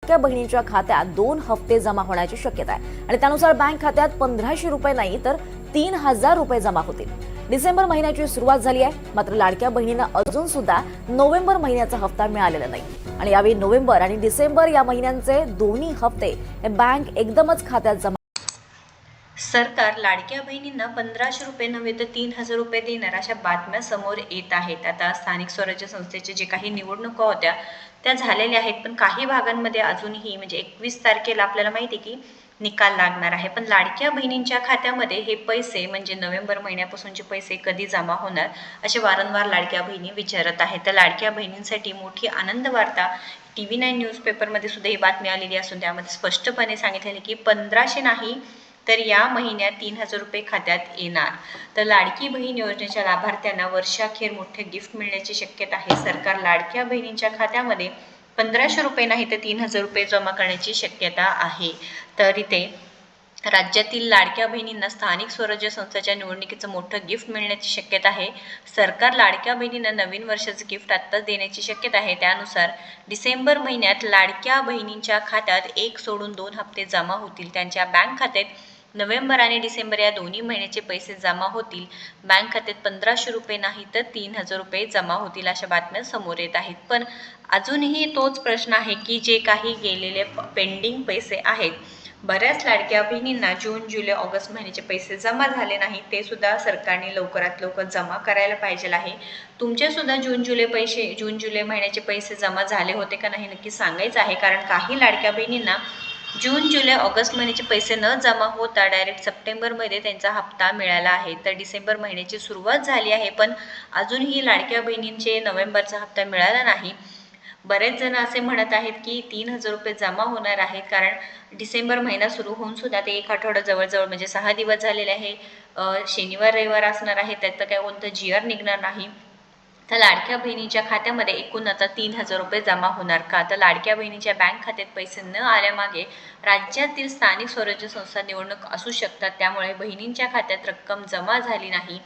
लाडक्या बहिणींच्या खात्यात 2 हप्ते जमा होण्याची शक्यता आहे आणि त्यानुसार बँक खात्यात 1500 रुपये नाही तर 3000 रुपये जमा होतील। डिसेंबर महिन्याची सुरुवात झाली आहे, मात्र लाडक्या बहिणींना अजून सुद्धा नोव्हेंबर महिन्याचा हप्ता मिळालेला नाही आणि यावेळी नोव्हेंबर आणि डिसेंबर या महिन्यांचे दोन्ही हप्ते हे बँक एकदमच खात्यात जमा। सरकार लाडक्या बहिणींना 1500 रुपये नव्हे तर 3000 रुपये देणार अशा बातम्या समोर येत आहेत। आता स्थानिक स्वराज्य संस्थेचे जे काही निवडणुका होत्या त्या झालेल्या आहेत, पण काही भागांमध्ये अजूनही म्हणजे 21 तारखेला आपल्याला माहिती आहे की निकाल लागणार आहे, पण लाडक्या बहिणींच्या खात्यामध्ये हे पैसे म्हणजे नोव्हेंबर महिन्यापासूनचे पैसे कधी जमा होणार असे वारंवार लाडक्या बहिणी विचारत आहेत। तर लाडक्या बहिणींसाठी मोठी आनंद वार्ता TV9 न्यूजपेपरमध्ये सुद्धा ही बातमी आलेली असून त्यामध्ये स्पष्टपणे सांगितलेले की 1500 नाही तर या महिन्यात 3000 रुपये खात्यात येणार। तर लाडकी बहीण योजनेच्या लाभार्थ्यांना वर्षाखेर मोठे गिफ्ट मिळण्याची शक्यता आहे। सरकार लाडक्या बहिणींच्या खात्यामध्ये 1500 रुपये नाही तर 3000 रुपये जमा करण्याची शक्यता आहे। तर इथे राज्यातील लाडक्या बहिणींना स्थानिक स्वराज्य संस्थांच्या निवडणुकीचं मोठं गिफ्ट मिळण्याची शक्यता आहे। सरकार लाडक्या बहिणींना नवीन वर्षाचं गिफ्ट आत्ताच देण्याची शक्यता आहे। त्यानुसार डिसेंबर महिन्यात लाडक्या बहिणींच्या खात्यात 1 सोडून 2 हप्ते जमा होतील। त्यांच्या बँक खात्यात नोव्हेंबर आणि डिसेंबर या दोन्ही महिन्याचे पैसे जमा होतील। बँक खात्यात 1500 रुपये नाही तर 3000 रुपये जमा होतील अशा बातम्या समोर येत आहेत। पण अजूनही तोच प्रश्न आहे की जे काही गेलेले पेंडिंग पैसे आहेत, बऱ्याच लाडक्या बहिणींना जून जुलै ऑगस्ट महिन्याचे पैसे जमा झाले नाही, ते सुद्धा सरकारने लवकरात लवकर जमा करायला पाहिजे आहे। तुमचे सुद्धा जून जुलै महिन्याचे पैसे जमा झाले होते का नाही नक्की सांगायचं आहे, कारण काही लाडक्या बहिणींना जून जुलै ऑगस्ट महिन्याचे पैसे न जमा होता डायरेक्ट सप्टेंबरमध्ये त्यांचा हप्ता मिळाला आहे। तर डिसेंबर महिन्याची सुरुवात झाली आहे, पण अजूनही लाडक्या बहिणींचे नोव्हेंबरचा हप्ता मिळाला नाही। बरेच जण असे म्हणत आहेत की 3000 रुपये जमा होणार आहेत, कारण डिसेंबर महिना सुरू होऊन सुद्धा ते 1 आठवडा जवळजवळ म्हणजे 6 दिवस झालेले आहे। शनिवार रविवार असणार आहे, त्यात काय कोणतं GR निघणार नाही। तर लाडक्या बहिणीच्या खात्यामध्ये एकूण आता 3000 रुपये जमा होणार का? तर लाडक्या बहिणीच्या बँक खात्यात पैसे न आल्यामागे राज्यातील स्थानिक स्वराज्य संस्था निवडणूक असू शकतात, त्यामुळे बहिणींच्या खात्यात रक्कम जमा झाली नाही।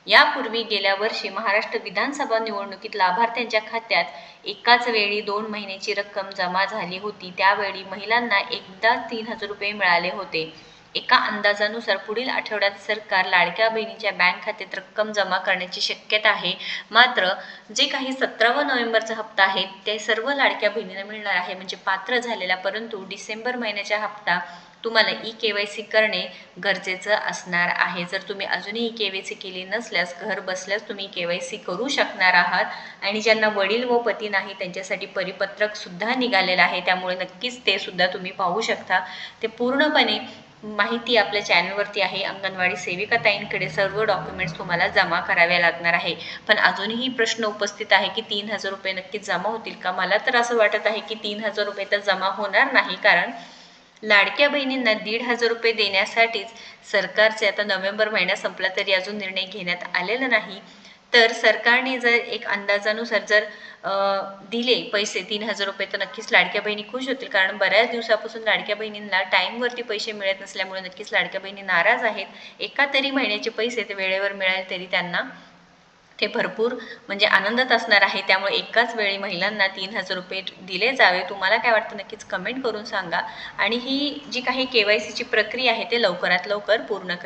यापूर्वी गेल्या वर्षी महाराष्ट्र विधानसभा निवडणुकीत लाभार्थ्यांच्या खात्यात एकाच वेळी 2 महिन्याची रक्कम जमा झाली होती। त्यावेळी महिलांना एकदा 3000 रुपये मिळाले होते। एका अंदाजानुसार पुढील आठवड्यात सरकार लाडक्या बहिणीच्या बँक खात्यात रक्कम जमा करण्याची शक्यता आहे। मात्र जे काही 17 नोव्हेंबरचा हप्ता आहे ते सर्व लाडक्या बहिणींना मिळणार आहे, म्हणजे पात्र झालेला, परंतु डिसेंबर महिन्याचा हप्ता तुम्हाला KYC करणे गरजेचं असणार आहे। जर तुम्ही अजूनही KYC केली नसल्यास घर बसल्यास तुम्ही KYC करू शकणार आहात आणि ज्यांना वडील व पती नाही त्यांच्यासाठी परिपत्रक सुद्धा निघालेलं आहे, त्यामुळे नक्कीच ते सुद्धा तुम्ही पाहू शकता। ते पूर्णपणे माहिती आपल्या चॅनलवरती आहे। अंगणवाडी सेविका ताईंकडे सर्व डॉक्युमेंट्स तुम्हाला जमा करावे लागणार आहे। पण अजूनही प्रश्न उपस्थित आहे की 3000 रुपये नक्कीच जमा होतील का? मला तर असं वाटत आहे की 3000 रुपये तर जमा होणार नाही, कारण लाडक्या बहिणींना 1500 रुपये देण्यासाठीच सरकारचे आता नोव्हेंबर महिना संपला तरी अजून निर्णय घेण्यात आलेला नाही। तर सरकारने जर एक अंदाजानुसार जर दिले पैसे 3000 रुपये तर नक्कीच लाडक्या बहिणी खुश होतील, कारण बऱ्याच दिवसापासून लाडक्या बहिणींना टाईमवरती पैसे मिळत नसल्यामुळे नक्कीच लाडक्या बहिणी नाराज आहेत। एका तरी महिन्याचे पैसे ते वेळेवर मिळाले तरी त्यांना ते भरपूर म्हणजे आनंदात असणार आहे। त्यामुळे एकाच वेळी महिलांना 3000 रुपये दिले जावे। तुम्हाला काय वाटतं नक्कीच कमेंट करून सांगा आणि ही जी काही KYC ची प्रक्रिया आहे ते लवकरात लवकर पूर्ण करा।